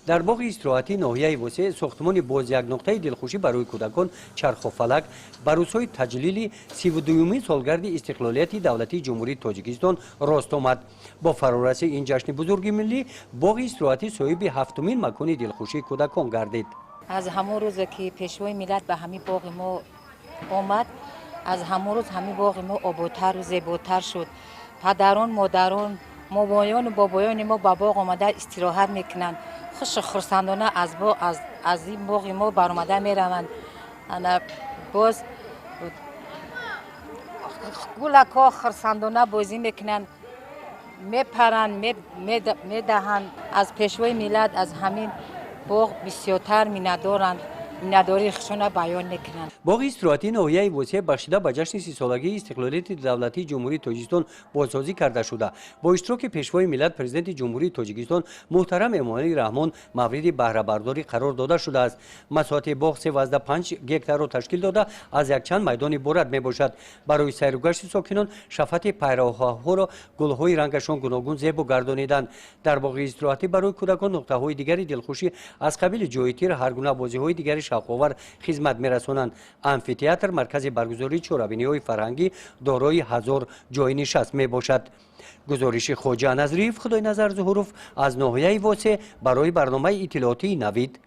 در باغ استراحتی ناحیه وسع ساختمان باز یک نقطه دلخوشی برای کودکان چرخ و فلک بر روزهای تجلیل 32مین سالگرد استقلالیت دولتی جمهوری تاجیکستان راست آمد. با فرارسه این جشن بزرگ ملی باغ استراحتی صاحب 7مین مکان دلخوشی کودکان گردید. از همون روز که پیشوای ملت به همین باغ ما آمد، از همون روز همین باغ ما آبادتر و زیباتر شد. پدران، مادران، مامایان و بابایان ما به باغ آمده استراحت میکنند. خوش خرسندانه از این باغ ما برآمده میروند. باز گلکا خرسندانه بازی میکنند، میپرند، میدهند. از پیشوای ملت از همین باغ بسیارتر مینداری خشونه بیان میکنند. باغ استراحتی ناحیه وسع بخشیده به جشن 30 سالگی استقلالیت دولتی جمهوری تاجیکستان بازسازی کرده شده. با اشتراک پیشوای ملت پرزیدنت جمهوری تاجیکستان محترم امامعلی رحمان مورد بهره برداری قرار داده شده است. مساحت باغ 3.5 گکتار را تشکیل داده از یک چند میدان عبارت میباشد. برای سیر و گشت ساکنان شفت پیراهن‌ها را گل‌های رنگشان گوناگون زیبا گردانیدند. در باغ استراحتی برای کودکان نقطه‌های دیگری دلخوشی از قبیل جای تیر هر گونه بازی‌های دیگری شوق‌آور خدمت می‌رسانند. آمفی‌تئاتر مرکز برگزاری چهاربینی‌های فرهنگی دارای 1000 جای نشست میباشد. گزارش خواجه نظریف خدای نظر ظهوروف از ناحیه واسع برای برنامه اطلاعاتی نوید.